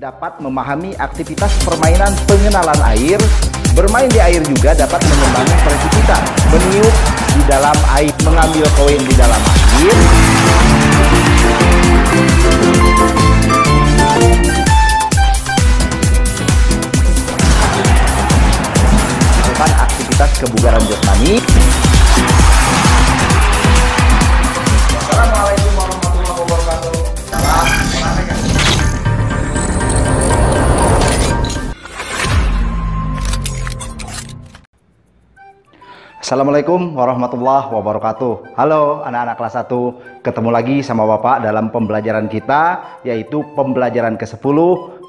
dapat memahami aktivitas permainan pengenalan air. Bermain di air juga dapat mengembangkan kreativitas, meniup di dalam air, mengambil koin di dalam air. Melakukan aktivitas kebugaran jasmani. Assalamualaikum warahmatullahi wabarakatuh. Salam olahraga. Assalamualaikum warahmatullahi wabarakatuh. Halo anak-anak kelas 1, ketemu lagi sama Bapak dalam pembelajaran kita, yaitu pembelajaran ke-10,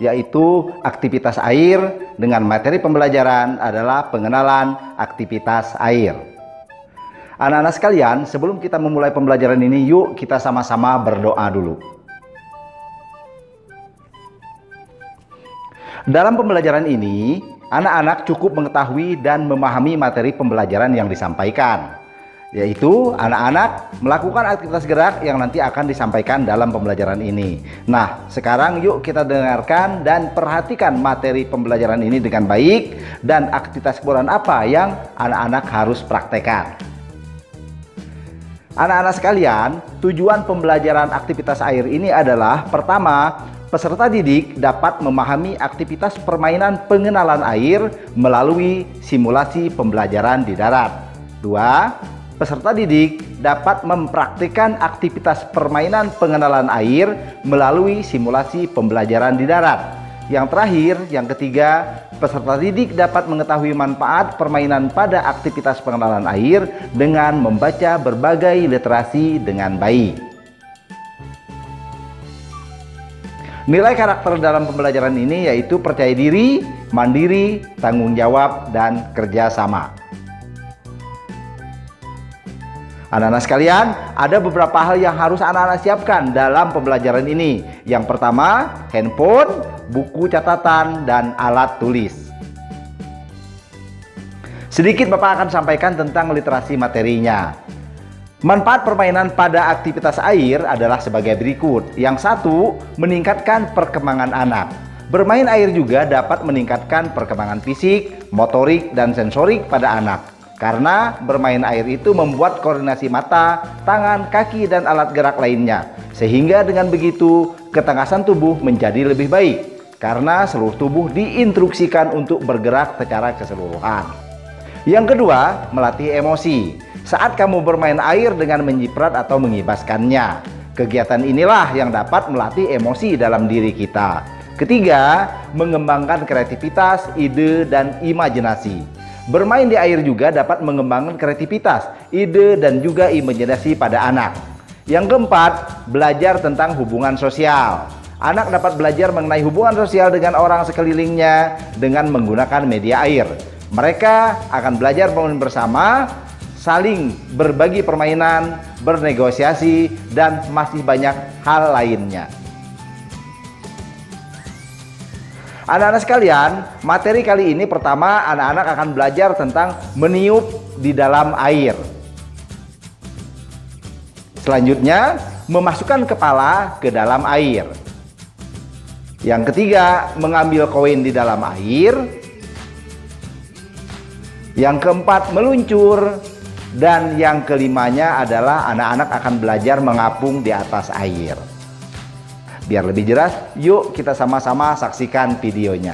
yaitu aktivitas air, dengan materi pembelajaran adalah pengenalan aktivitas air. Anak-anak sekalian, sebelum kita memulai pembelajaran ini, yuk kita sama-sama berdoa dulu. Dalam pembelajaran ini, anak-anak cukup mengetahui dan memahami materi pembelajaran yang disampaikan, yaitu anak-anak melakukan aktivitas gerak yang nanti akan disampaikan dalam pembelajaran ini. Nah, sekarang yuk kita dengarkan dan perhatikan materi pembelajaran ini dengan baik, dan aktivitas kebugaran apa yang anak-anak harus praktekkan. Anak-anak sekalian, tujuan pembelajaran aktivitas air ini adalah: pertama, peserta didik dapat memahami aktivitas permainan pengenalan air melalui simulasi pembelajaran di darat. 2. Peserta didik dapat mempraktikkan aktivitas permainan pengenalan air melalui simulasi pembelajaran di darat. Yang terakhir, yang ketiga, peserta didik dapat mengetahui manfaat permainan pada aktivitas pengenalan air dengan membaca berbagai literasi dengan baik. Nilai karakter dalam pembelajaran ini yaitu percaya diri, mandiri, tanggung jawab, dan kerjasama. Anak-anak sekalian, ada beberapa hal yang harus anak-anak siapkan dalam pembelajaran ini. Yang pertama, handphone, buku catatan, dan alat tulis. Sedikit Bapak akan sampaikan tentang literasi materinya. Manfaat permainan pada aktivitas air adalah sebagai berikut. Yang satu, meningkatkan perkembangan anak. Bermain air juga dapat meningkatkan perkembangan fisik, motorik, dan sensorik pada anak. Karena bermain air itu membuat koordinasi mata, tangan, kaki, dan alat gerak lainnya. Sehingga dengan begitu, ketangkasan tubuh menjadi lebih baik. Karena seluruh tubuh diinstruksikan untuk bergerak secara keseluruhan. Yang kedua, melatih emosi. Saat kamu bermain air dengan menyiprat atau mengibaskannya, kegiatan inilah yang dapat melatih emosi dalam diri kita. Ketiga, mengembangkan kreativitas, ide, dan imajinasi. Bermain di air juga dapat mengembangkan kreativitas, ide, dan juga imajinasi pada anak. Yang keempat, belajar tentang hubungan sosial. Anak dapat belajar mengenai hubungan sosial dengan orang sekelilingnya dengan menggunakan media air. Mereka akan belajar bermain bersama, saling berbagi permainan, bernegosiasi, dan masih banyak hal lainnya. Anak-anak sekalian, materi kali ini pertama anak-anak akan belajar tentang meniup di dalam air. Selanjutnya, memasukkan kepala ke dalam air. Yang ketiga, mengambil koin di dalam air. Yang keempat, meluncur. Dan yang kelimanya adalah anak-anak akan belajar mengapung di atas air. Biar lebih jelas, yuk kita sama-sama saksikan videonya.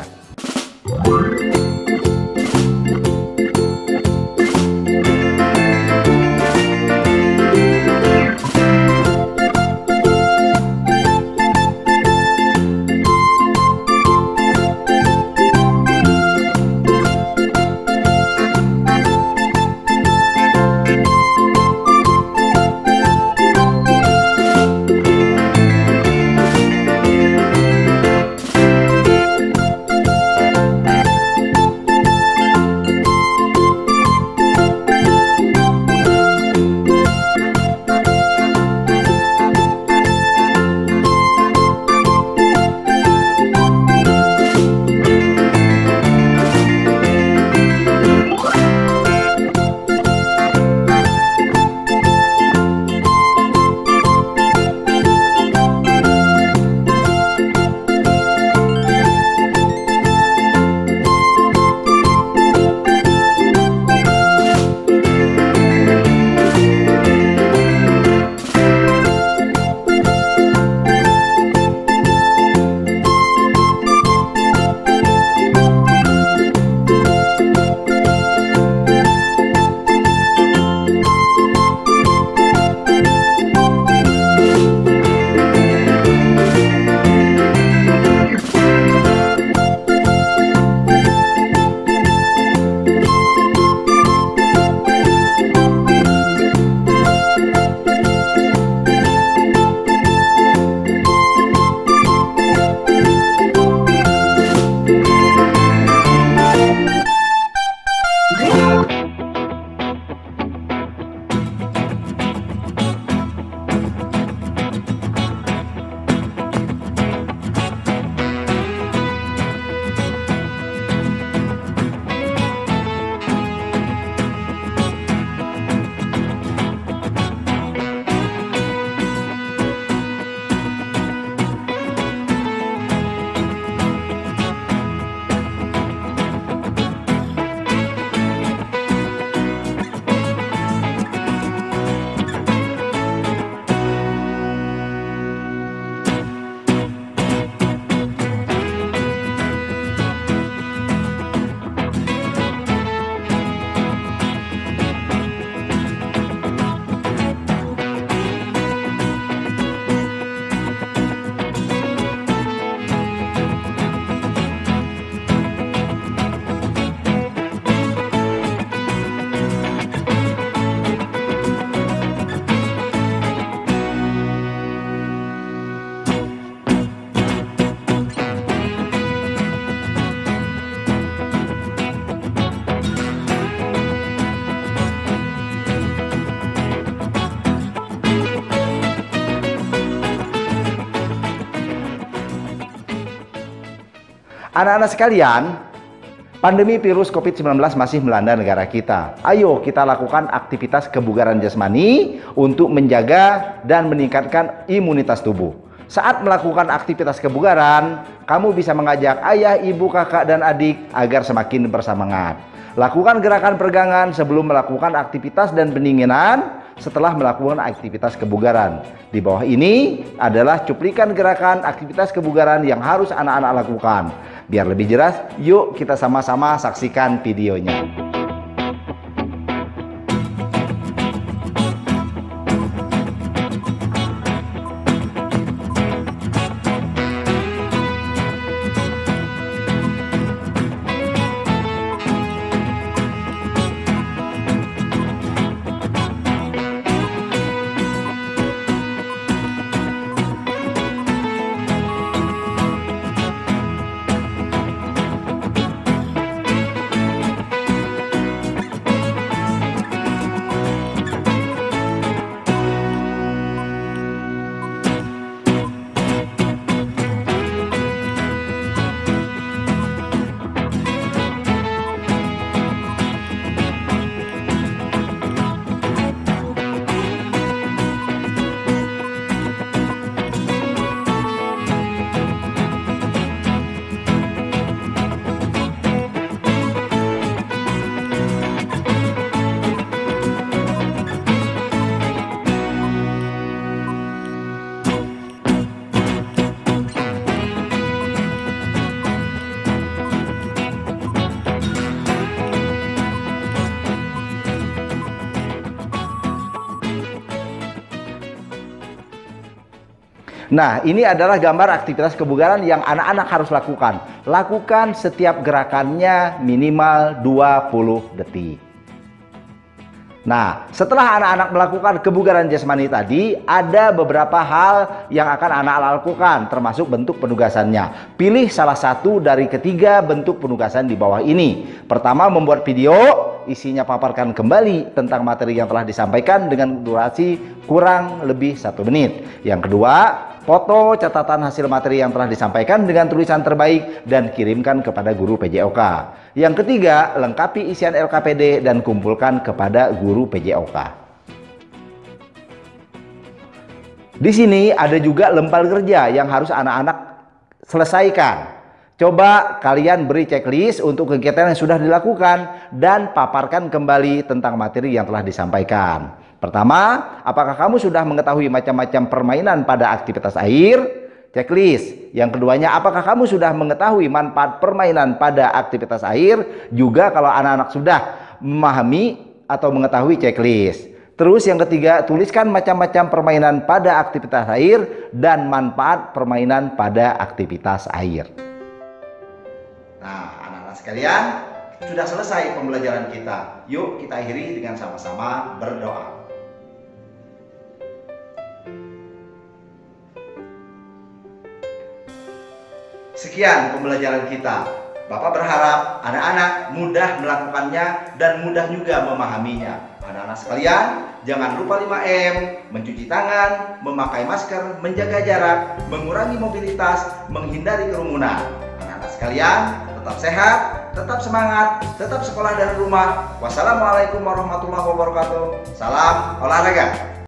Anak-anak sekalian, pandemi virus COVID-19 masih melanda negara kita. Ayo kita lakukan aktivitas kebugaran jasmani untuk menjaga dan meningkatkan imunitas tubuh. Saat melakukan aktivitas kebugaran, kamu bisa mengajak ayah, ibu, kakak, dan adik agar semakin bersemangat. Lakukan gerakan peregangan sebelum melakukan aktivitas dan pendinginan setelah melakukan aktivitas kebugaran. Di bawah ini adalah cuplikan gerakan aktivitas kebugaran yang harus anak-anak lakukan. Biar lebih jelas, yuk kita sama-sama saksikan videonya. Nah, ini adalah gambar aktivitas kebugaran yang anak-anak harus lakukan. Lakukan setiap gerakannya minimal 20 detik. Nah, setelah anak-anak melakukan kebugaran jasmani tadi, ada beberapa hal yang akan anak-anak lakukan, termasuk bentuk penugasannya. Pilih salah satu dari ketiga bentuk penugasan di bawah ini. Pertama, membuat video, isinya paparkan kembali tentang materi yang telah disampaikan dengan durasi kurang lebih 1 menit. Yang kedua, foto catatan hasil materi yang telah disampaikan dengan tulisan terbaik dan kirimkan kepada guru PJOK. Yang ketiga, lengkapi isian LKPD dan kumpulkan kepada guru PJOK. Di sini ada juga lempar kerja yang harus anak-anak selesaikan. Coba kalian beri checklist untuk kegiatan yang sudah dilakukan dan paparkan kembali tentang materi yang telah disampaikan. Pertama, apakah kamu sudah mengetahui macam-macam permainan pada aktivitas air? Checklist. Yang keduanya, apakah kamu sudah mengetahui manfaat permainan pada aktivitas air? Juga kalau anak-anak sudah memahami atau mengetahui checklist. Terus yang ketiga, tuliskan macam-macam permainan pada aktivitas air dan manfaat permainan pada aktivitas air. Nah, anak-anak sekalian, sudah selesai pembelajaran kita. Yuk kita akhiri dengan sama-sama berdoa. Sekian pembelajaran kita. Bapak berharap anak-anak mudah melakukannya dan mudah juga memahaminya. Anak-anak sekalian, jangan lupa 5M, mencuci tangan, memakai masker, menjaga jarak, mengurangi mobilitas, menghindari kerumunan. Anak-anak sekalian, tetap sehat, tetap semangat, tetap sekolah dari rumah. Wassalamualaikum warahmatullahi wabarakatuh. Salam olahraga.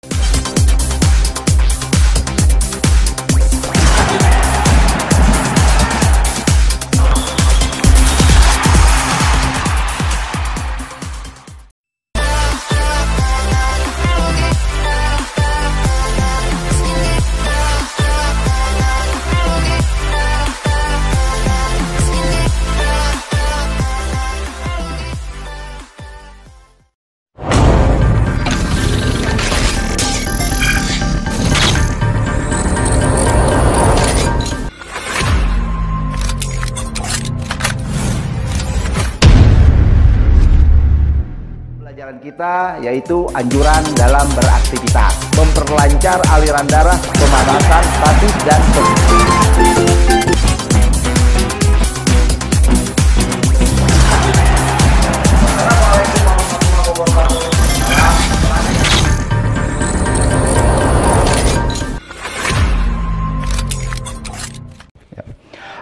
Kita yaitu anjuran dalam beraktivitas, memperlancar aliran darah, pemanasan statis dan positif.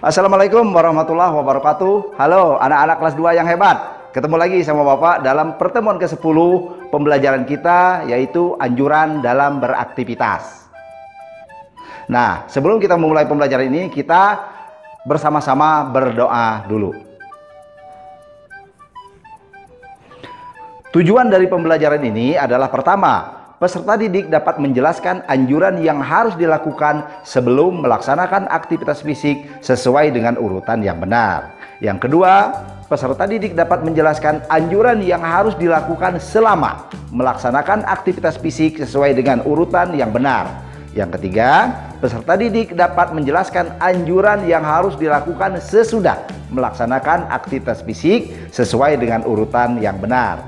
Assalamualaikum warahmatullahi wabarakatuh. Halo anak-anak kelas 2 yang hebat. Ketemu lagi sama Bapak dalam pertemuan ke-10 pembelajaran kita, yaitu anjuran dalam beraktivitas. Nah, sebelum kita memulai pembelajaran ini, kita bersama-sama berdoa dulu. Tujuan dari pembelajaran ini adalah pertama, peserta didik dapat menjelaskan anjuran yang harus dilakukan sebelum melaksanakan aktivitas fisik sesuai dengan urutan yang benar. Yang kedua, peserta didik dapat menjelaskan anjuran yang harus dilakukan selama melaksanakan aktivitas fisik sesuai dengan urutan yang benar. Yang ketiga, peserta didik dapat menjelaskan anjuran yang harus dilakukan sesudah melaksanakan aktivitas fisik sesuai dengan urutan yang benar.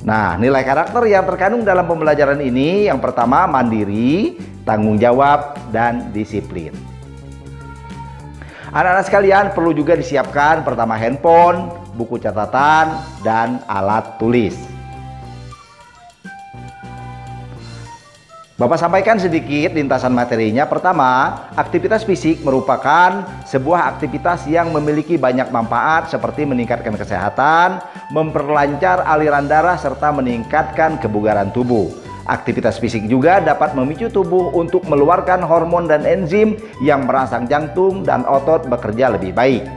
Nah, nilai karakter yang terkandung dalam pembelajaran ini yang pertama mandiri, tanggung jawab, dan disiplin. Anak-anak sekalian perlu juga disiapkan pertama handphone, buku catatan, dan alat tulis. Bapak sampaikan sedikit lintasan materinya. Pertama, aktivitas fisik merupakan sebuah aktivitas yang memiliki banyak manfaat seperti meningkatkan kesehatan, memperlancar aliran darah, serta meningkatkan kebugaran tubuh. Aktivitas fisik juga dapat memicu tubuh untuk mengeluarkan hormon dan enzim yang merangsang jantung dan otot bekerja lebih baik.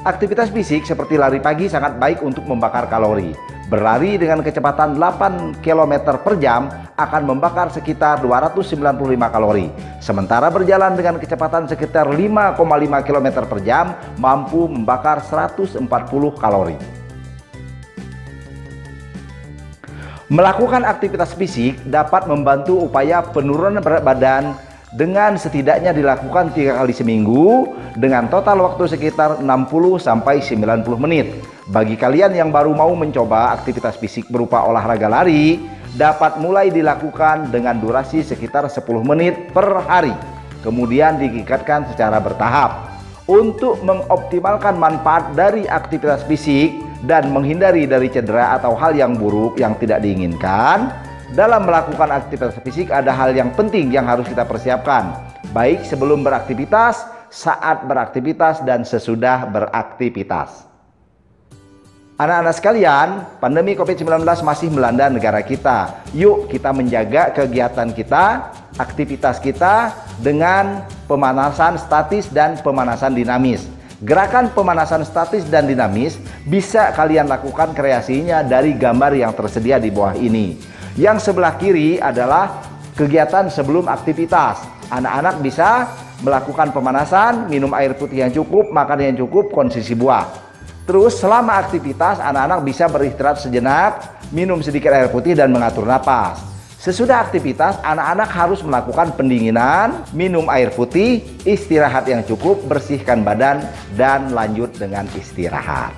Aktivitas fisik seperti lari pagi sangat baik untuk membakar kalori. Berlari dengan kecepatan 8 km per jam akan membakar sekitar 295 kalori. Sementara berjalan dengan kecepatan sekitar 5,5 km per jam mampu membakar 140 kalori. Melakukan aktivitas fisik dapat membantu upaya penurunan berat badan dengan setidaknya dilakukan 3 kali seminggu dengan total waktu sekitar 60-90 menit. Bagi kalian yang baru mau mencoba aktivitas fisik berupa olahraga lari, dapat mulai dilakukan dengan durasi sekitar 10 menit per hari, kemudian ditingkatkan secara bertahap. Untuk mengoptimalkan manfaat dari aktivitas fisik dan menghindari dari cedera atau hal yang buruk yang tidak diinginkan, dalam melakukan aktivitas fisik ada hal yang penting yang harus kita persiapkan, baik sebelum beraktivitas, saat beraktivitas, dan sesudah beraktivitas. Anak-anak sekalian, pandemi COVID-19 masih melanda negara kita. Yuk kita menjaga kegiatan kita, aktivitas kita dengan pemanasan statis dan pemanasan dinamis. Gerakan pemanasan statis dan dinamis bisa kalian lakukan kreasinya dari gambar yang tersedia di bawah ini. Yang sebelah kiri adalah kegiatan sebelum aktivitas. Anak-anak bisa melakukan pemanasan, minum air putih yang cukup, makan yang cukup, konsumsi buah. Terus selama aktivitas anak-anak bisa beristirahat sejenak, minum sedikit air putih dan mengatur napas. Sesudah aktivitas anak-anak harus melakukan pendinginan, minum air putih, istirahat yang cukup, bersihkan badan, dan lanjut dengan istirahat.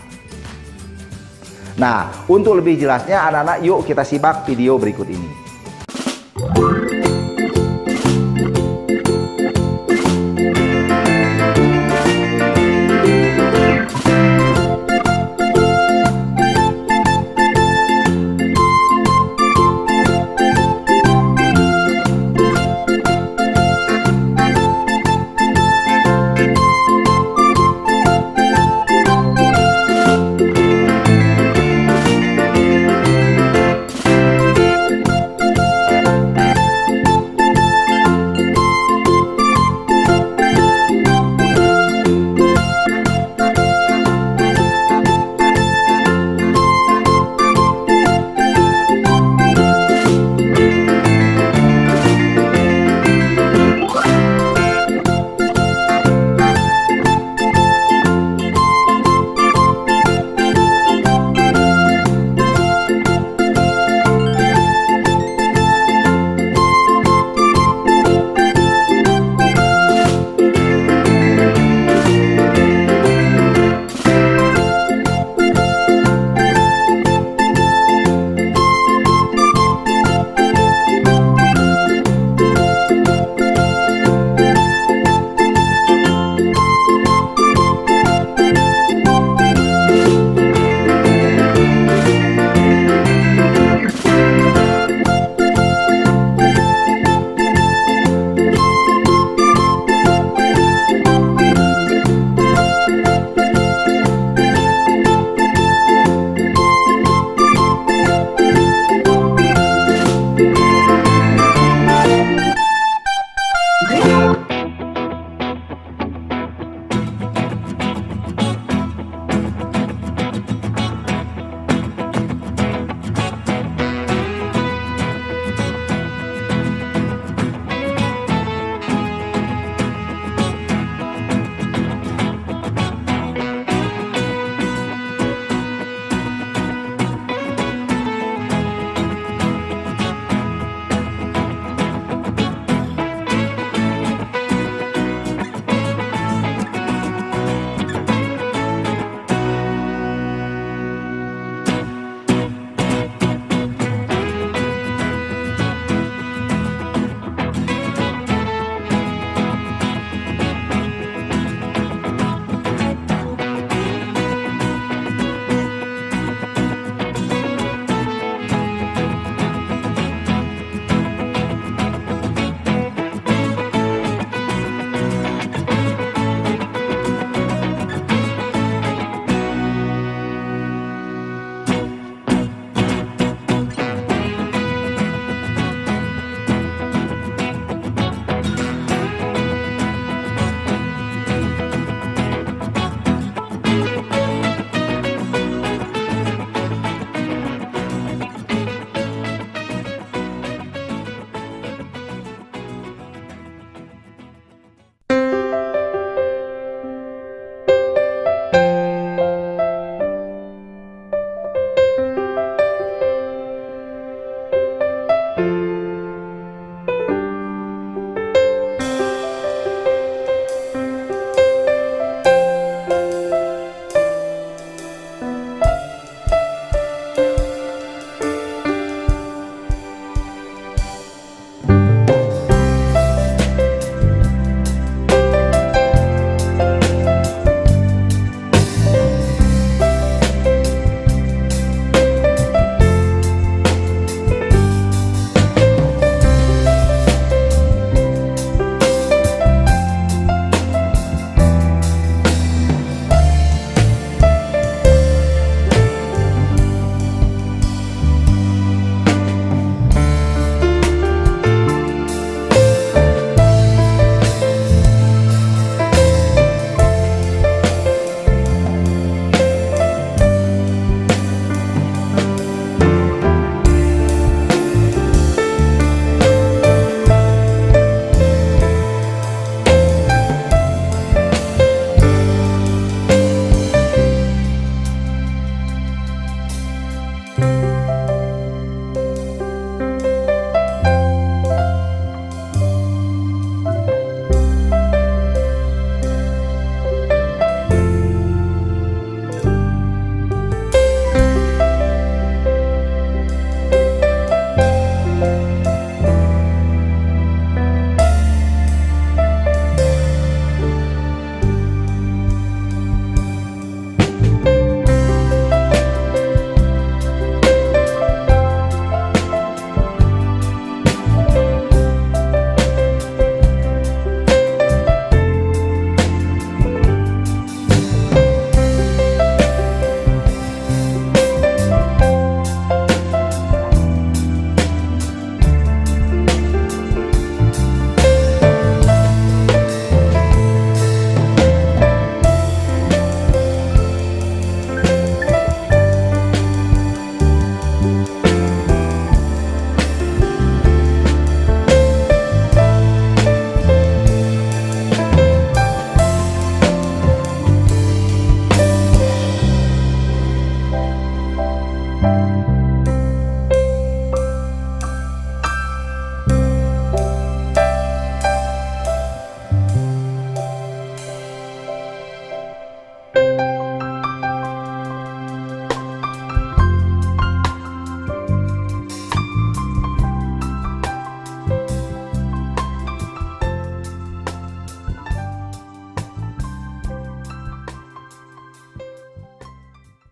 Nah, untuk lebih jelasnya anak-anak yuk kita simak video berikut ini.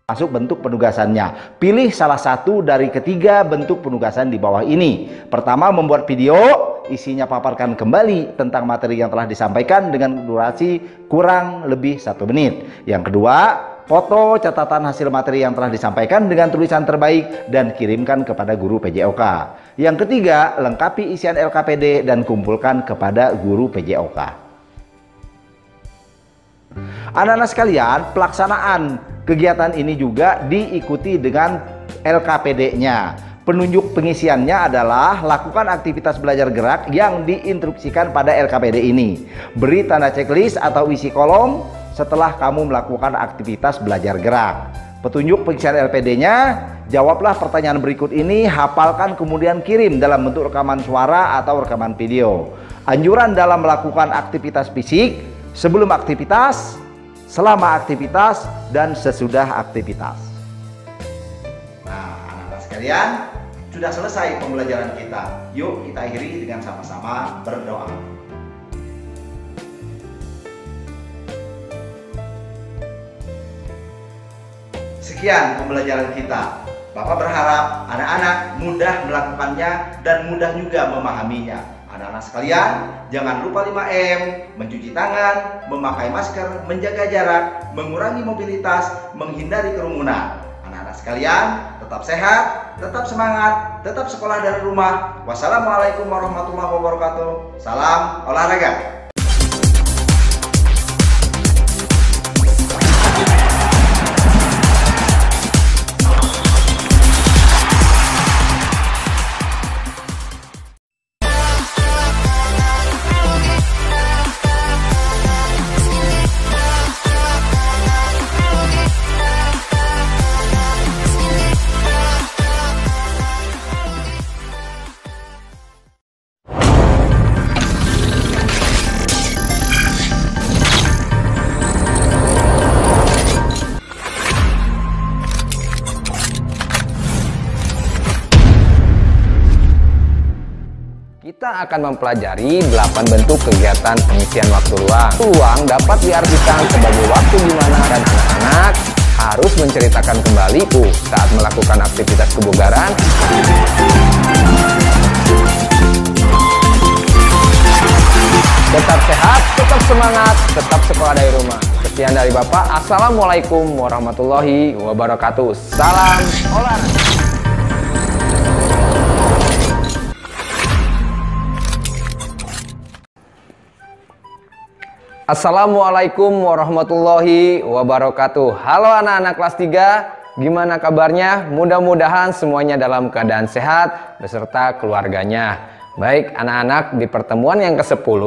masuk bentuk penugasannya. Pilih salah satu dari ketiga bentuk penugasan di bawah ini. Pertama, membuat video, isinya paparkan kembali tentang materi yang telah disampaikan dengan durasi kurang lebih 1 menit. Yang kedua, foto catatan hasil materi yang telah disampaikan dengan tulisan terbaik dan kirimkan kepada guru PJOK. Yang ketiga, lengkapi isian LKPD dan kumpulkan kepada guru PJOK. Anak-anak sekalian, pelaksanaan kegiatan ini juga diikuti dengan LKPD-nya. Penunjuk pengisiannya adalah lakukan aktivitas belajar gerak yang diinstruksikan pada LKPD ini. Beri tanda checklist atau isi kolom setelah kamu melakukan aktivitas belajar gerak. Petunjuk pengisian LPD-nya, jawablah pertanyaan berikut ini, hafalkan kemudian kirim dalam bentuk rekaman suara atau rekaman video. Anjuran dalam melakukan aktivitas fisik, sebelum aktivitas, selama aktivitas, dan sesudah aktivitas. Nah, anak-anak sekalian, sudah selesai pembelajaran kita. Yuk kita akhiri dengan sama-sama berdoa. Sekian pembelajaran kita. Bapak berharap anak-anak mudah melakukannya dan mudah juga memahaminya. Anak-anak sekalian, jangan lupa 5M, mencuci tangan, memakai masker, menjaga jarak, mengurangi mobilitas, menghindari kerumunan. Anak-anak sekalian, tetap sehat, tetap semangat, tetap sekolah dari rumah. Wassalamualaikum warahmatullahi wabarakatuh. Salam olahraga. Kita akan mempelajari 8 bentuk kegiatan pengisian waktu luang. Luang dapat diartikan sebagai waktu di mana anak-anak harus menceritakan kembali saat melakukan aktivitas kebugaran. Tetap sehat, tetap semangat, tetap sekolah dari rumah. Sekian dari Bapak. Assalamualaikum warahmatullahi wabarakatuh. Salam olahraga. Assalamualaikum warahmatullahi wabarakatuh. Halo anak-anak kelas 3, gimana kabarnya? Mudah-mudahan semuanya dalam keadaan sehat beserta keluarganya. Baik anak-anak, di pertemuan yang ke-10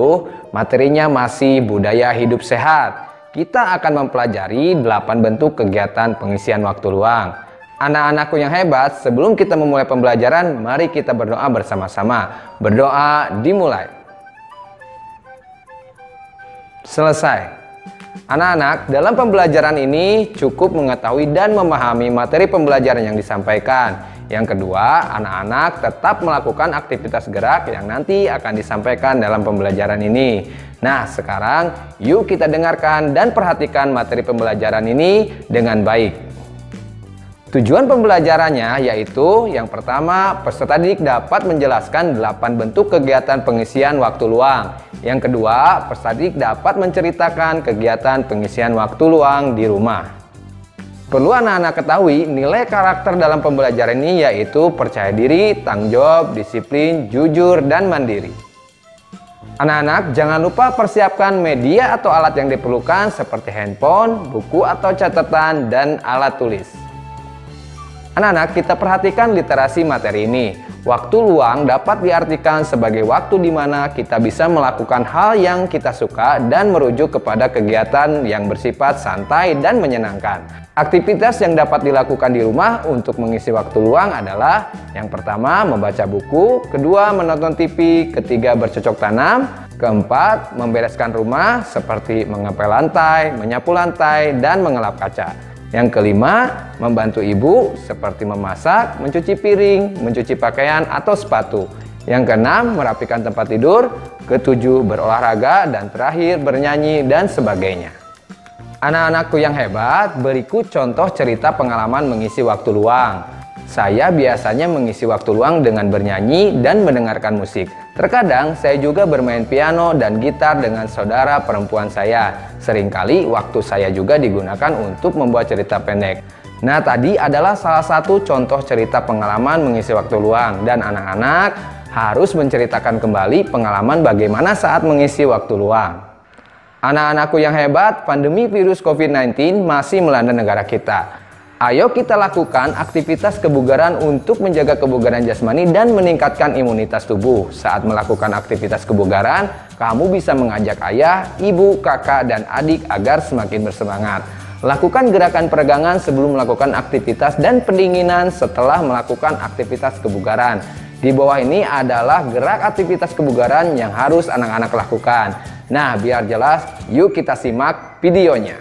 materinya masih budaya hidup sehat. Kita akan mempelajari 8 bentuk kegiatan pengisian waktu luang. Anak-anakku yang hebat, sebelum kita memulai pembelajaran, mari kita berdoa bersama-sama. Berdoa dimulai. Selesai. Anak-anak, dalam pembelajaran ini cukup mengetahui dan memahami materi pembelajaran yang disampaikan. Yang kedua, anak-anak tetap melakukan aktivitas gerak yang nanti akan disampaikan dalam pembelajaran ini. Nah, sekarang yuk kita dengarkan dan perhatikan materi pembelajaran ini dengan baik. Tujuan pembelajarannya yaitu yang pertama, peserta didik dapat menjelaskan 8 bentuk kegiatan pengisian waktu luang. Yang kedua, peserta didik dapat menceritakan kegiatan pengisian waktu luang di rumah. Perlu anak-anak ketahui nilai karakter dalam pembelajaran ini yaitu percaya diri, tanggung jawab, disiplin, jujur, dan mandiri. Anak-anak jangan lupa persiapkan media atau alat yang diperlukan seperti handphone, buku atau catatan, dan alat tulis. Anak-anak, kita perhatikan literasi materi ini. Waktu luang dapat diartikan sebagai waktu di mana kita bisa melakukan hal yang kita suka dan merujuk kepada kegiatan yang bersifat santai dan menyenangkan. Aktivitas yang dapat dilakukan di rumah untuk mengisi waktu luang adalah yang pertama, membaca buku, kedua, menonton TV, ketiga, bercocok tanam, keempat, membereskan rumah seperti mengepel lantai, menyapu lantai, dan mengelap kaca. Yang kelima, membantu ibu seperti memasak, mencuci piring, mencuci pakaian atau sepatu. Yang keenam, merapikan tempat tidur. Ketujuh, berolahraga. Dan terakhir, bernyanyi dan sebagainya. Anak-anakku yang hebat, berikut contoh cerita pengalaman mengisi waktu luang. Saya biasanya mengisi waktu luang dengan bernyanyi dan mendengarkan musik. Terkadang saya juga bermain piano dan gitar dengan saudara perempuan saya. Seringkali waktu saya juga digunakan untuk membuat cerita pendek. Nah, tadi adalah salah satu contoh cerita pengalaman mengisi waktu luang, dan anak-anak harus menceritakan kembali pengalaman bagaimana saat mengisi waktu luang. Anak-anakku yang hebat, pandemi virus COVID-19 masih melanda negara kita. Ayo kita lakukan aktivitas kebugaran untuk menjaga kebugaran jasmani dan meningkatkan imunitas tubuh. Saat melakukan aktivitas kebugaran, kamu bisa mengajak ayah, ibu, kakak, dan adik agar semakin bersemangat. Lakukan gerakan peregangan sebelum melakukan aktivitas dan pendinginan setelah melakukan aktivitas kebugaran. Di bawah ini adalah gerak aktivitas kebugaran yang harus anak-anak lakukan. Nah, biar jelas, yuk kita simak videonya.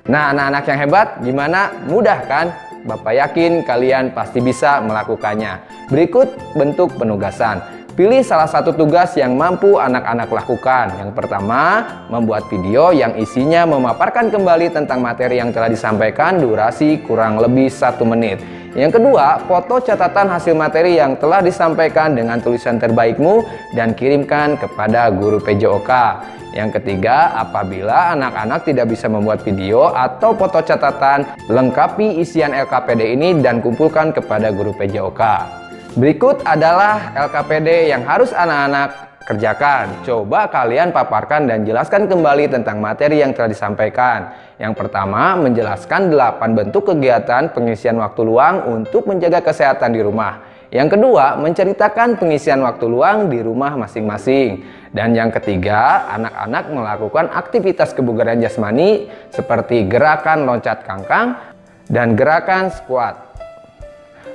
Nah, anak-anak yang hebat, gimana? Mudah kan? Bapak yakin kalian pasti bisa melakukannya. Berikut bentuk penugasan. Pilih salah satu tugas yang mampu anak-anak lakukan. Yang pertama, membuat video yang isinya memaparkan kembali tentang materi yang telah disampaikan, durasi kurang lebih 1 menit. Yang kedua, foto catatan hasil materi yang telah disampaikan dengan tulisan terbaikmu dan kirimkan kepada guru PJOK. Yang ketiga, apabila anak-anak tidak bisa membuat video atau foto catatan, lengkapi isian LKPD ini dan kumpulkan kepada guru PJOK. Berikut adalah LKPD yang harus anak-anak kerjakan. Coba kalian paparkan dan jelaskan kembali tentang materi yang telah disampaikan. Yang pertama, menjelaskan 8 bentuk kegiatan pengisian waktu luang untuk menjaga kesehatan di rumah. Yang kedua, menceritakan pengisian waktu luang di rumah masing-masing. Dan yang ketiga, anak-anak melakukan aktivitas kebugaran jasmani seperti gerakan loncat kangkang dan gerakan squat.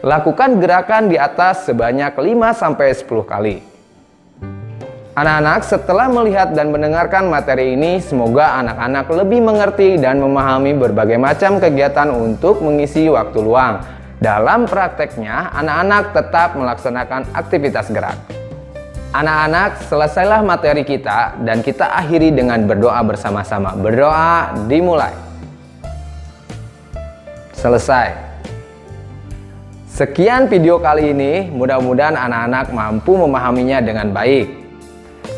Lakukan gerakan di atas sebanyak 5-10 kali. Anak-anak, setelah melihat dan mendengarkan materi ini, semoga anak-anak lebih mengerti dan memahami berbagai macam kegiatan untuk mengisi waktu luang. Dalam prakteknya, anak-anak tetap melaksanakan aktivitas gerak. Anak-anak, selesailah materi kita dan kita akhiri dengan berdoa bersama-sama. Berdoa dimulai. Selesai. Sekian video kali ini, mudah-mudahan anak-anak mampu memahaminya dengan baik.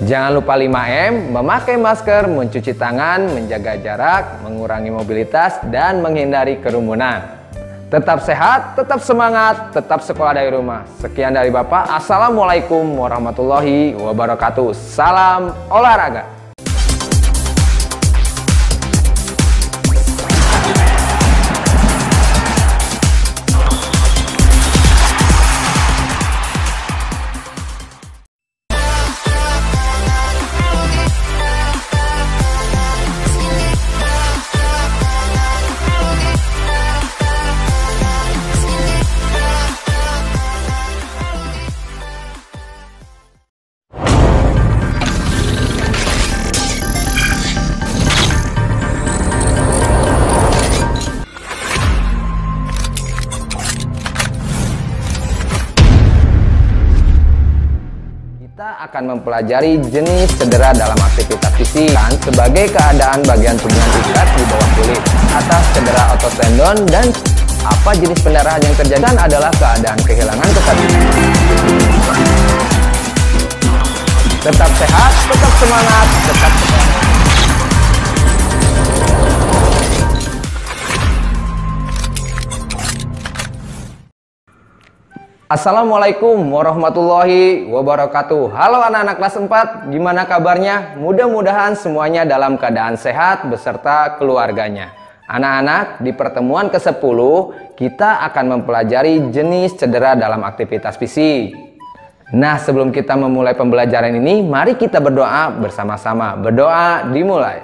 Jangan lupa 5M, memakai masker, mencuci tangan, menjaga jarak, mengurangi mobilitas, dan menghindari kerumunan. Tetap sehat, tetap semangat, tetap sekolah dari rumah. Sekian dari Bapak. Assalamualaikum warahmatullahi wabarakatuh. Salam olahraga. Akan mempelajari jenis cedera dalam aktivitas fisik sebagai keadaan bagian tubuh yang terikat di bawah kulit, atas cedera otot tendon, dan apa jenis pendarahan yang terjadi adalah keadaan kehilangan kestabilan. Tetap sehat, tetap semangat, tetap semangat. Assalamualaikum warahmatullahi wabarakatuh. Halo anak-anak kelas 4, gimana kabarnya? Mudah-mudahan semuanya dalam keadaan sehat beserta keluarganya. Anak-anak, di pertemuan ke-10 kita akan mempelajari jenis cedera dalam aktivitas fisik. Nah, sebelum kita memulai pembelajaran ini, mari kita berdoa bersama-sama. Berdoa dimulai.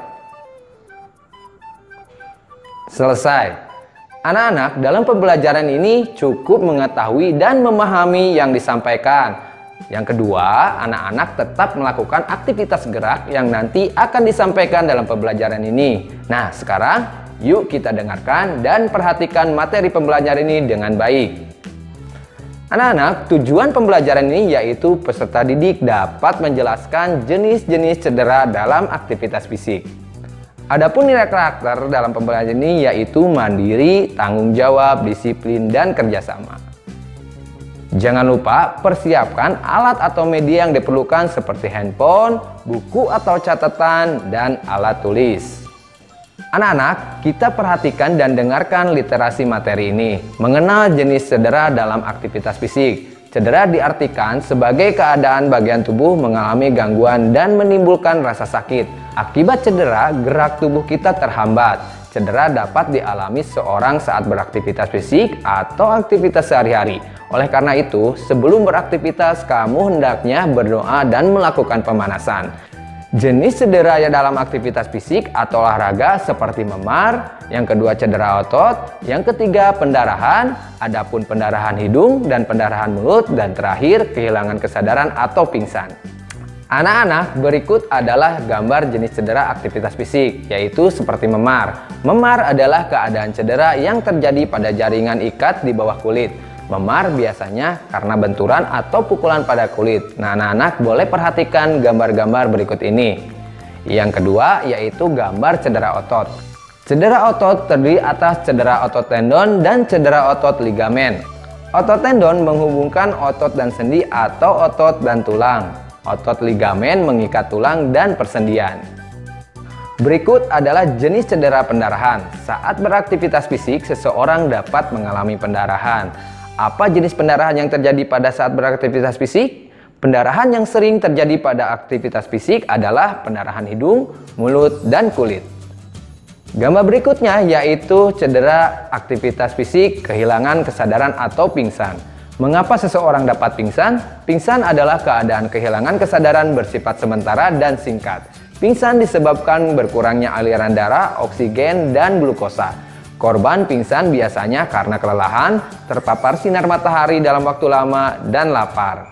Selesai. Anak-anak, dalam pembelajaran ini cukup mengetahui dan memahami yang disampaikan. Yang kedua, anak-anak tetap melakukan aktivitas gerak yang nanti akan disampaikan dalam pembelajaran ini. Nah, sekarang yuk kita dengarkan dan perhatikan materi pembelajaran ini dengan baik. Anak-anak, tujuan pembelajaran ini yaitu peserta didik dapat menjelaskan jenis-jenis cedera dalam aktivitas fisik. Adapun nilai karakter dalam pembelajaran ini yaitu mandiri, tanggung jawab, disiplin, dan kerjasama. Jangan lupa persiapkan alat atau media yang diperlukan seperti handphone, buku atau catatan, dan alat tulis. Anak-anak, kita perhatikan dan dengarkan literasi materi ini. Mengenal jenis cedera dalam aktivitas fisik. Cedera diartikan sebagai keadaan bagian tubuh mengalami gangguan dan menimbulkan rasa sakit. Akibat cedera, gerak tubuh kita terhambat. Cedera dapat dialami seorang saat beraktivitas fisik atau aktivitas sehari-hari. Oleh karena itu, sebelum beraktivitas, kamu hendaknya berdoa dan melakukan pemanasan. Jenis cedera yang dalam aktivitas fisik atau olahraga seperti memar, yang kedua cedera otot, yang ketiga pendarahan, adapun pendarahan hidung dan pendarahan mulut, dan terakhir kehilangan kesadaran atau pingsan. Anak-anak, berikut adalah gambar jenis cedera aktivitas fisik, yaitu seperti memar. Memar adalah keadaan cedera yang terjadi pada jaringan ikat di bawah kulit. Memar biasanya karena benturan atau pukulan pada kulit. Nah, anak-anak boleh perhatikan gambar-gambar berikut ini. Yang kedua yaitu gambar cedera otot. Cedera otot terdiri atas cedera otot tendon dan cedera otot ligamen. Otot tendon menghubungkan otot dan sendi atau otot dan tulang. Otot ligamen mengikat tulang dan persendian. Berikut adalah jenis cedera pendarahan. Saat beraktivitas fisik, seseorang dapat mengalami pendarahan. Apa jenis pendarahan yang terjadi pada saat beraktivitas fisik? Pendarahan yang sering terjadi pada aktivitas fisik adalah pendarahan hidung, mulut, dan kulit. Gambar berikutnya yaitu cedera aktivitas fisik, kehilangan kesadaran atau pingsan. Mengapa seseorang dapat pingsan? Pingsan adalah keadaan kehilangan kesadaran bersifat sementara dan singkat. Pingsan disebabkan berkurangnya aliran darah, oksigen, dan glukosa. Korban pingsan biasanya karena kelelahan, terpapar sinar matahari dalam waktu lama, dan lapar.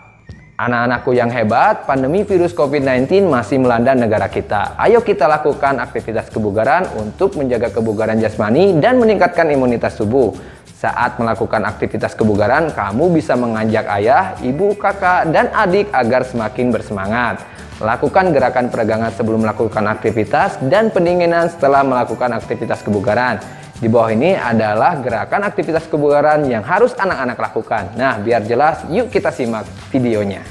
Anak-anakku yang hebat, pandemi virus COVID-19 masih melanda negara kita. Ayo kita lakukan aktivitas kebugaran untuk menjaga kebugaran jasmani dan meningkatkan imunitas tubuh. Saat melakukan aktivitas kebugaran, kamu bisa mengajak ayah, ibu, kakak, dan adik agar semakin bersemangat. Lakukan gerakan peregangan sebelum melakukan aktivitas dan pendinginan setelah melakukan aktivitas kebugaran. Di bawah ini adalah gerakan aktivitas kebugaran yang harus anak-anak lakukan. Nah, biar jelas, yuk kita simak videonya.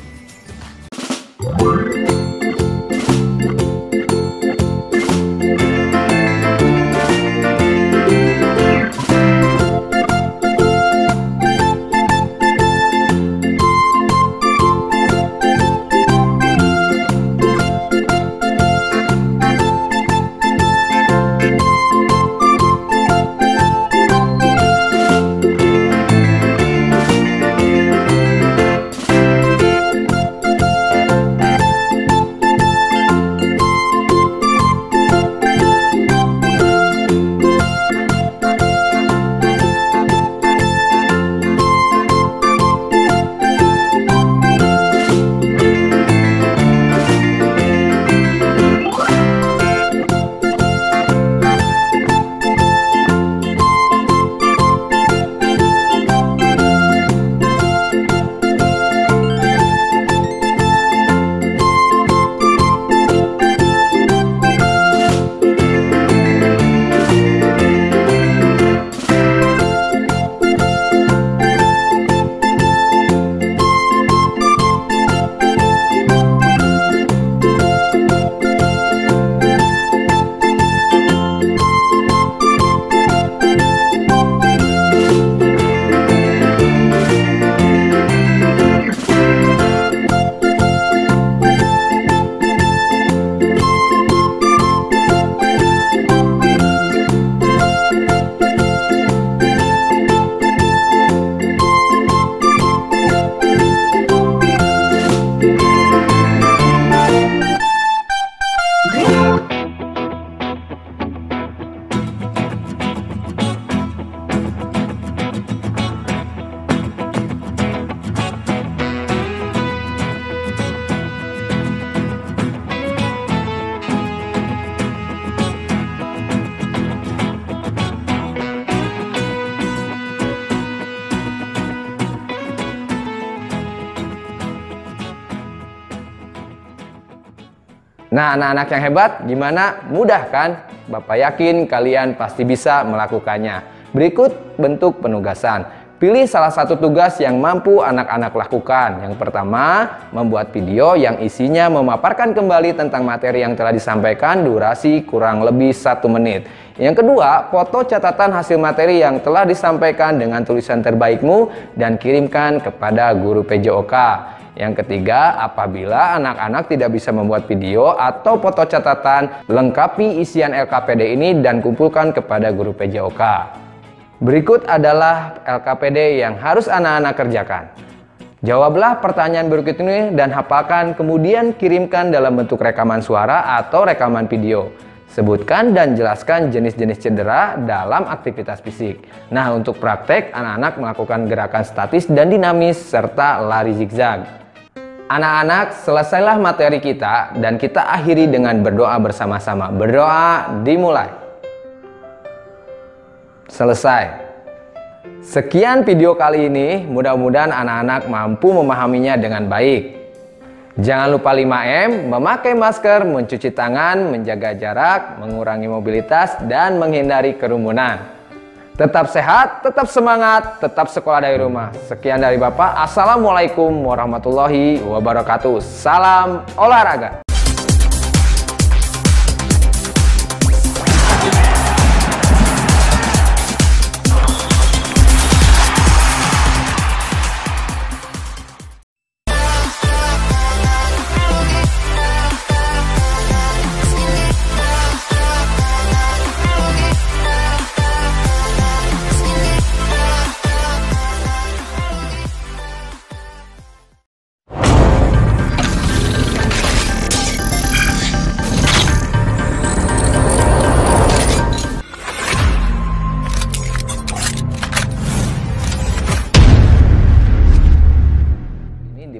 Nah, anak-anak yang hebat, gimana? Mudah kan? Bapak yakin kalian pasti bisa melakukannya. Berikut bentuk penugasan. Pilih salah satu tugas yang mampu anak-anak lakukan. Yang pertama, membuat video yang isinya memaparkan kembali tentang materi yang telah disampaikan, durasi kurang lebih 1 menit. Yang kedua, foto catatan hasil materi yang telah disampaikan dengan tulisan terbaikmu dan kirimkan kepada guru PJOK. Yang ketiga, apabila anak-anak tidak bisa membuat video atau foto catatan, lengkapi isian LKPD ini dan kumpulkan kepada guru PJOK. Berikut adalah LKPD yang harus anak-anak kerjakan. Jawablah pertanyaan berikut ini dan hafalkan, kemudian kirimkan dalam bentuk rekaman suara atau rekaman video. Sebutkan dan jelaskan jenis-jenis cedera dalam aktivitas fisik. Nah, untuk praktek, anak-anak melakukan gerakan statis dan dinamis serta lari zigzag. Anak-anak, selesailah materi kita dan kita akhiri dengan berdoa bersama-sama. Berdoa dimulai. Selesai. Sekian video kali ini, mudah-mudahan anak-anak mampu memahaminya dengan baik. Jangan lupa 5M, memakai masker, mencuci tangan, menjaga jarak, mengurangi mobilitas, dan menghindari kerumunan. Tetap sehat, tetap semangat, tetap sekolah dari rumah. Sekian dari Bapak. Assalamualaikum warahmatullahi wabarakatuh. Salam olahraga.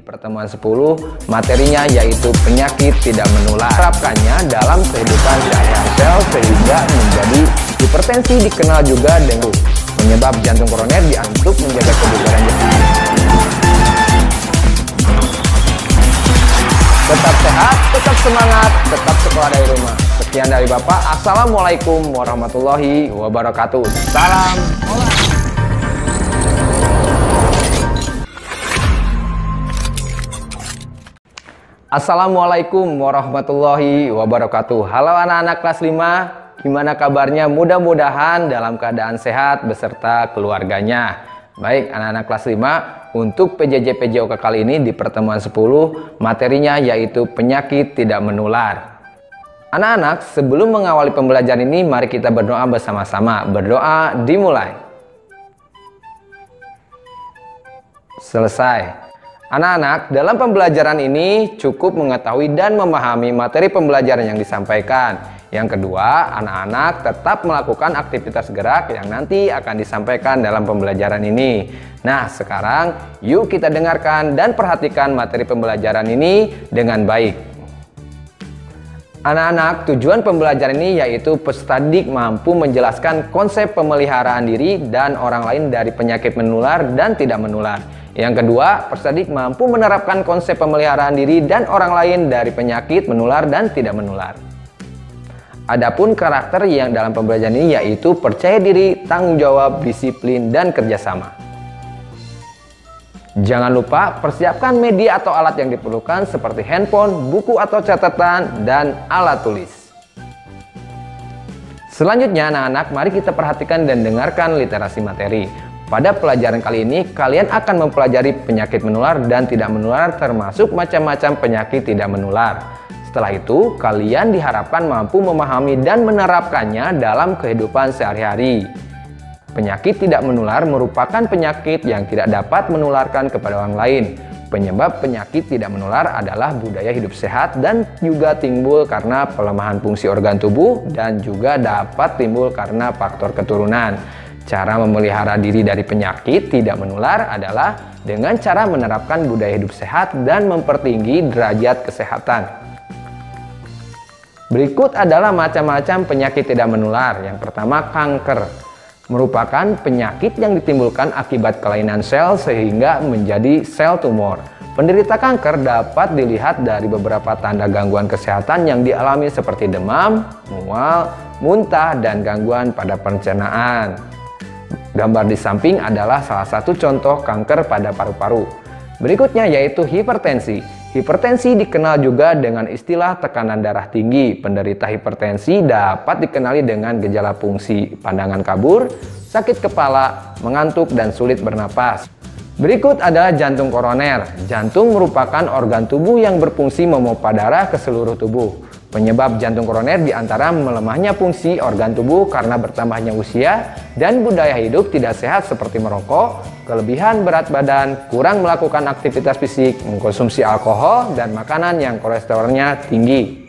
Pertemuan 10, materinya yaitu penyakit tidak menular. Terapkannya dalam kehidupan sehari-hari sehingga menjadi hipertensi, dikenal juga dengan penyebab jantung koroner, untuk menjaga kebugaran jantung. Tetap sehat, tetap semangat, tetap sekolah dari rumah. Sekian dari Bapak. Assalamualaikum warahmatullahi wabarakatuh. Salam olahraga. Assalamualaikum warahmatullahi wabarakatuh. Halo anak-anak kelas 5, gimana kabarnya? Mudah-mudahan dalam keadaan sehat beserta keluarganya. Baik anak-anak kelas 5, untuk PJJ PJOK kali ini di pertemuan 10, materinya yaitu penyakit tidak menular. Anak-anak, sebelum mengawali pembelajaran ini, mari kita berdoa bersama-sama. Berdoa dimulai. Selesai. Anak-anak, dalam pembelajaran ini cukup mengetahui dan memahami materi pembelajaran yang disampaikan. Yang kedua, anak-anak tetap melakukan aktivitas gerak yang nanti akan disampaikan dalam pembelajaran ini. Nah, sekarang yuk kita dengarkan dan perhatikan materi pembelajaran ini dengan baik. Anak-anak, tujuan pembelajaran ini yaitu peserta didik mampu menjelaskan konsep pemeliharaan diri dan orang lain dari penyakit menular dan tidak menular. Yang kedua, peserta didik mampu menerapkan konsep pemeliharaan diri dan orang lain dari penyakit menular dan tidak menular. Adapun karakter yang dalam pembelajaran ini yaitu percaya diri, tanggung jawab, disiplin, dan kerjasama. Jangan lupa persiapkan media atau alat yang diperlukan seperti handphone, buku atau catatan, dan alat tulis. Selanjutnya anak-anak, mari kita perhatikan dan dengarkan literasi materi. Pada pelajaran kali ini, kalian akan mempelajari penyakit menular dan tidak menular termasuk macam-macam penyakit tidak menular. Setelah itu, kalian diharapkan mampu memahami dan menerapkannya dalam kehidupan sehari-hari. Penyakit tidak menular merupakan penyakit yang tidak dapat menularkan kepada orang lain. Penyebab penyakit tidak menular adalah budaya hidup sehat dan juga timbul karena pelemahan fungsi organ tubuh dan juga dapat timbul karena faktor keturunan. Cara memelihara diri dari penyakit tidak menular adalah dengan cara menerapkan budaya hidup sehat dan mempertinggi derajat kesehatan. Berikut adalah macam-macam penyakit tidak menular. Yang pertama, kanker. Merupakan penyakit yang ditimbulkan akibat kelainan sel sehingga menjadi sel tumor. Penderita kanker dapat dilihat dari beberapa tanda gangguan kesehatan yang dialami seperti demam, mual, muntah, dan gangguan pada pencernaan. Gambar di samping adalah salah satu contoh kanker pada paru-paru. Berikutnya yaitu hipertensi. Hipertensi dikenal juga dengan istilah tekanan darah tinggi. Penderita hipertensi dapat dikenali dengan gejala fungsi pandangan kabur, sakit kepala, mengantuk, dan sulit bernapas. Berikut adalah jantung koroner. Jantung merupakan organ tubuh yang berfungsi memompa darah ke seluruh tubuh. Penyebab jantung koroner diantara melemahnya fungsi organ tubuh karena bertambahnya usia dan budaya hidup tidak sehat seperti merokok, kelebihan berat badan, kurang melakukan aktivitas fisik, mengkonsumsi alkohol, dan makanan yang kolesterolnya tinggi.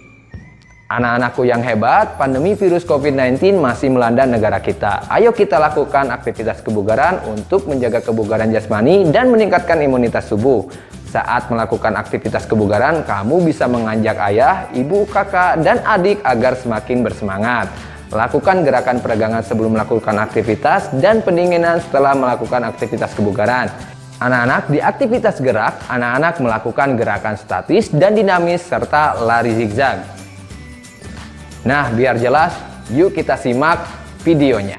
Anak-anakku yang hebat, pandemi virus COVID-19 masih melanda negara kita. Ayo kita lakukan aktivitas kebugaran untuk menjaga kebugaran jasmani dan meningkatkan imunitas tubuh. Saat melakukan aktivitas kebugaran, kamu bisa mengajak ayah, ibu, kakak, dan adik agar semakin bersemangat. Lakukan gerakan peregangan sebelum melakukan aktivitas dan pendinginan setelah melakukan aktivitas kebugaran. Anak-anak di aktivitas gerak, anak-anak melakukan gerakan statis dan dinamis serta lari zigzag. Nah, biar jelas, yuk kita simak videonya.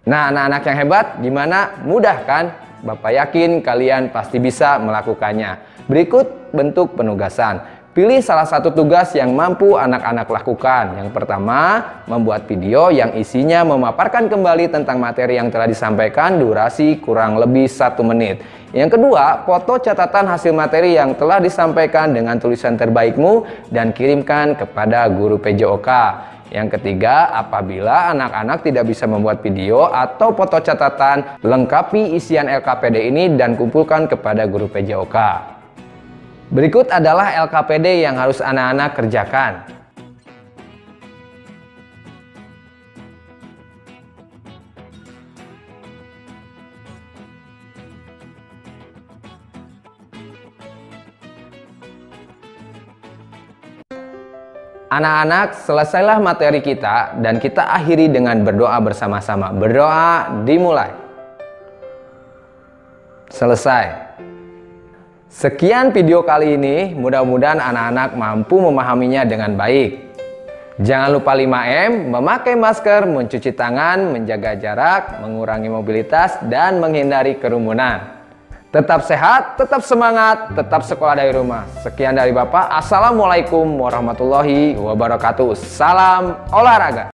Nah, anak-anak yang hebat, gimana? Mudah kan? Bapak yakin kalian pasti bisa melakukannya. Berikut bentuk penugasan. Pilih salah satu tugas yang mampu anak-anak lakukan. Yang pertama, membuat video yang isinya memaparkan kembali tentang materi yang telah disampaikan durasi kurang lebih 1 menit. Yang kedua, foto catatan hasil materi yang telah disampaikan dengan tulisan terbaikmu dan kirimkan kepada guru PJOK. Yang ketiga, apabila anak-anak tidak bisa membuat video atau foto catatan, lengkapi isian LKPD ini dan kumpulkan kepada guru PJOK. Berikut adalah LKPD yang harus anak-anak kerjakan. Anak-anak, selesailah materi kita dan kita akhiri dengan berdoa bersama-sama. Berdoa dimulai. Selesai. Sekian video kali ini, mudah-mudahan anak-anak mampu memahaminya dengan baik. Jangan lupa 5M, memakai masker, mencuci tangan, menjaga jarak, mengurangi mobilitas, dan menghindari kerumunan. Tetap sehat, tetap semangat, tetap sekolah dari rumah. Sekian dari Bapak. Assalamualaikum warahmatullahi wabarakatuh. Salam olahraga.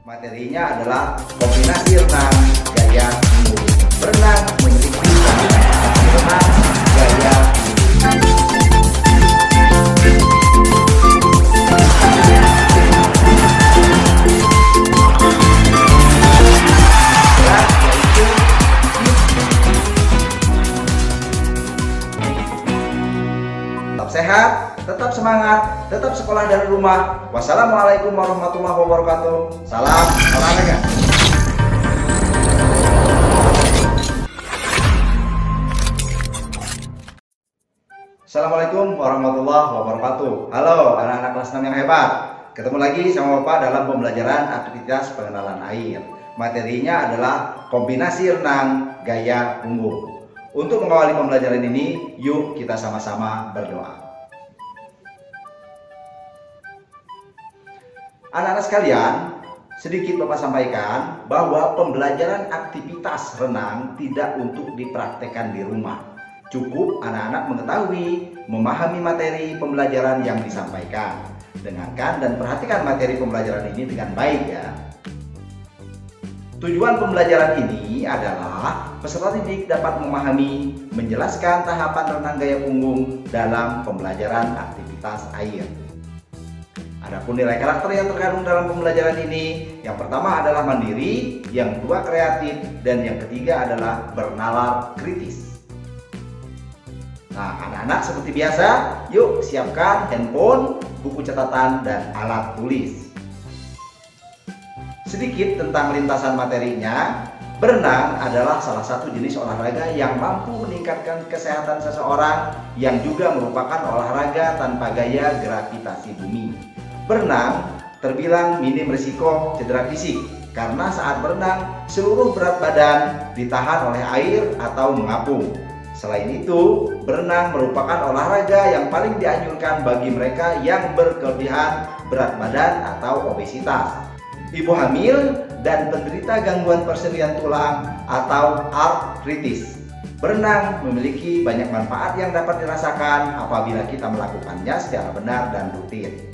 Materinya adalah kombinasi renang gaya umum. Berenang memiliki kombinasi renang gaya umum. Tetap sehat, tetap semangat, tetap sekolah dari rumah. Wassalamualaikum warahmatullahi wabarakatuh. Salam olahraga. Assalamualaikum warahmatullahi wabarakatuh. Halo anak-anak kelas 6 yang hebat. Ketemu lagi sama Bapak dalam pembelajaran aktivitas pengenalan air. Materinya adalah kombinasi renang gaya umum. Untuk mengawali pembelajaran ini, yuk kita sama-sama berdoa. Anak-anak sekalian, sedikit Bapak sampaikan bahwa pembelajaran aktivitas renang tidak untuk dipraktekkan di rumah. Cukup anak-anak mengetahui, memahami materi pembelajaran yang disampaikan. Dengarkan dan perhatikan materi pembelajaran ini dengan baik ya. Tujuan pembelajaran ini adalah peserta didik dapat memahami, menjelaskan tahapan renang gaya punggung dalam pembelajaran aktivitas air. Adapun nilai karakter yang terkandung dalam pembelajaran ini, yang pertama adalah mandiri, yang kedua kreatif, dan yang ketiga adalah bernalar kritis. Nah, anak-anak seperti biasa, yuk siapkan handphone, buku catatan, dan alat tulis. Sedikit tentang lintasan materinya, berenang adalah salah satu jenis olahraga yang mampu meningkatkan kesehatan seseorang yang juga merupakan olahraga tanpa gaya gravitasi bumi. Berenang terbilang minim risiko cedera fisik karena saat berenang seluruh berat badan ditahan oleh air atau mengapung. Selain itu, berenang merupakan olahraga yang paling dianjurkan bagi mereka yang berkelebihan berat badan atau obesitas, ibu hamil, dan penderita gangguan perserian tulang atau artritis. Berenang memiliki banyak manfaat yang dapat dirasakan apabila kita melakukannya secara benar dan rutin.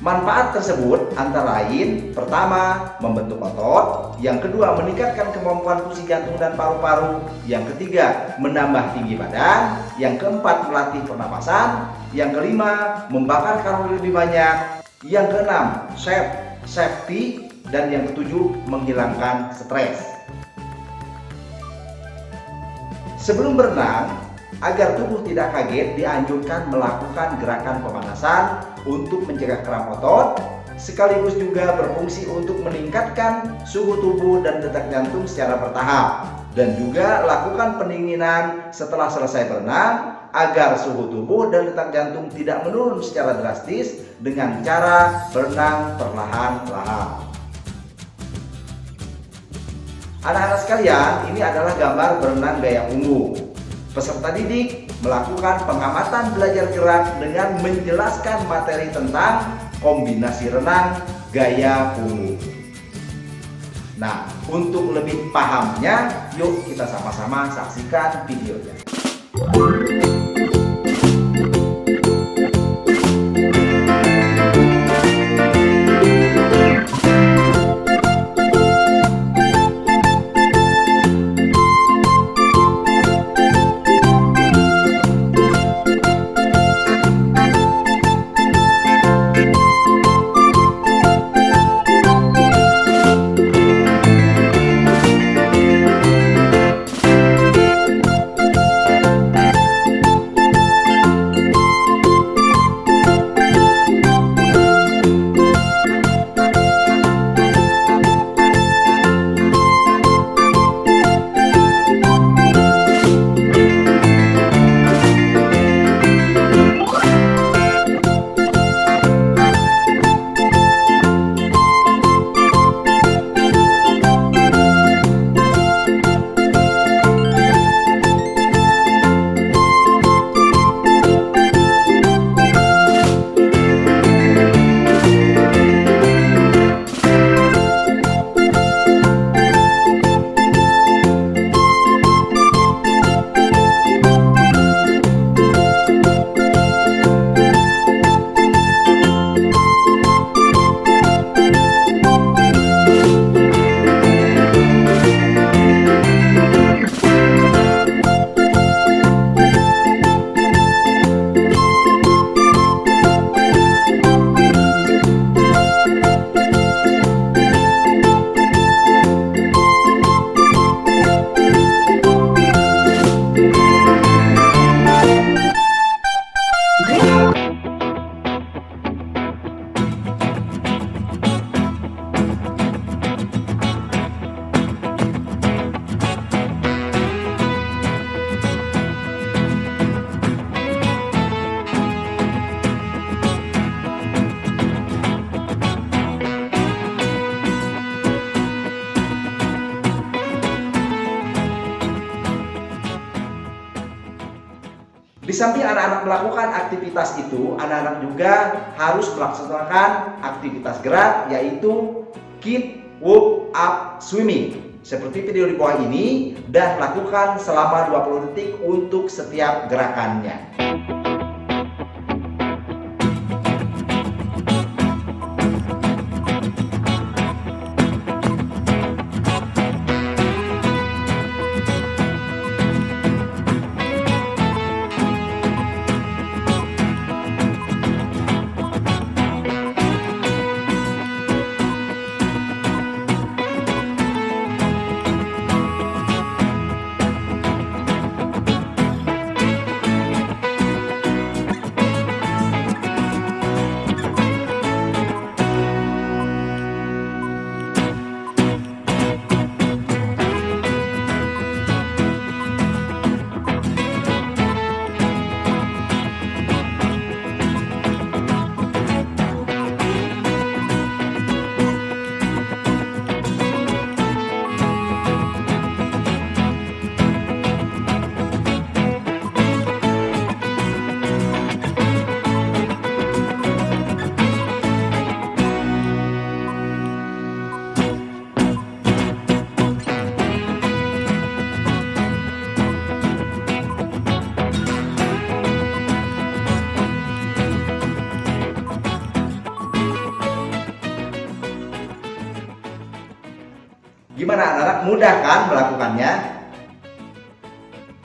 Manfaat tersebut antara lain, pertama, membentuk otot, yang kedua, meningkatkan kemampuan fungsi jantung dan paru-paru, yang ketiga, menambah tinggi badan, yang keempat, melatih pernapasan, yang kelima, membakar kalori lebih banyak, yang keenam, safety, dan yang ketujuh, menghilangkan stres. Sebelum berenang, agar tubuh tidak kaget, dianjurkan melakukan gerakan pemanasan untuk mencegah kram otot, sekaligus juga berfungsi untuk meningkatkan suhu tubuh dan detak jantung secara bertahap, dan juga lakukan pendinginan setelah selesai berenang agar suhu tubuh dan detak jantung tidak menurun secara drastis dengan cara berenang perlahan-lahan. Anak-anak sekalian, ini adalah gambar berenang gaya umum. Peserta didik melakukan pengamatan belajar gerak dengan menjelaskan materi tentang kombinasi renang gaya punggung. Nah, untuk lebih pahamnya, yuk kita sama-sama saksikan videonya. Di samping anak-anak melakukan aktivitas itu, anak-anak juga harus melaksanakan aktivitas gerak, yaitu Kids Walk Up Swimming seperti video di bawah ini, dan lakukan selama 20 detik untuk setiap gerakannya. Gimana anak-anak, mudah kan melakukannya?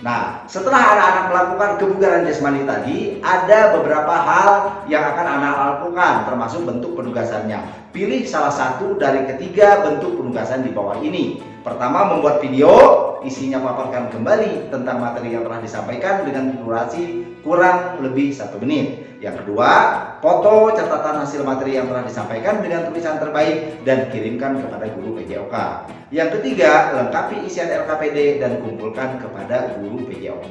Nah, setelah anak-anak melakukan kebugaran jasmani tadi, ada beberapa hal yang akan anak-anak lakukan, termasuk bentuk penugasannya. Pilih salah satu dari ketiga bentuk penugasan di bawah ini. Pertama, membuat video, isinya paparkan kembali tentang materi yang telah disampaikan dengan durasi kurang lebih 1 menit. Yang kedua, foto catatan hasil materi yang telah disampaikan dengan tulisan terbaik dan kirimkan kepada guru PJOK. Yang ketiga, lengkapi isian LKPD dan kumpulkan kepada guru PJOK.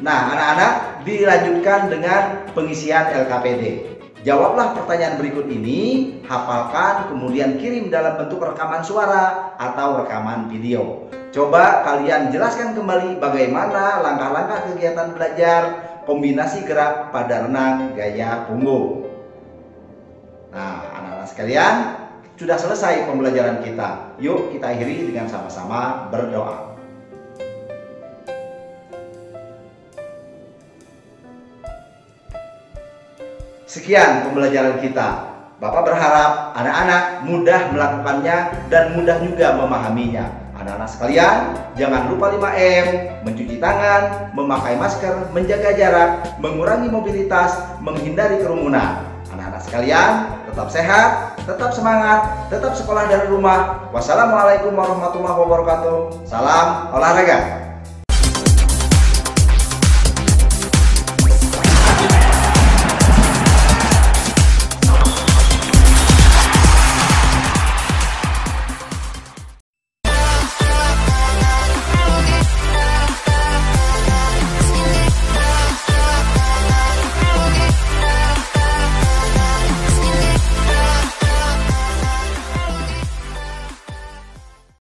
Nah, anak-anak, dilanjutkan dengan pengisian LKPD. Jawablah pertanyaan berikut ini, hafalkan, kemudian kirim dalam bentuk rekaman suara atau rekaman video. Coba kalian jelaskan kembali bagaimana langkah-langkah kegiatan belajar kombinasi gerak pada renang gaya punggung. Nah, anak-anak sekalian, sudah selesai pembelajaran kita. Yuk kita akhiri dengan sama-sama berdoa. Sekian pembelajaran kita. Bapak berharap anak-anak mudah melakukannya dan mudah juga memahaminya. Anak-anak sekalian, jangan lupa 5M, mencuci tangan, memakai masker, menjaga jarak, mengurangi mobilitas, menghindari kerumunan. Anak-anak sekalian, tetap sehat, tetap semangat, tetap sekolah dari rumah. Wassalamualaikum warahmatullahi wabarakatuh. Salam olahraga.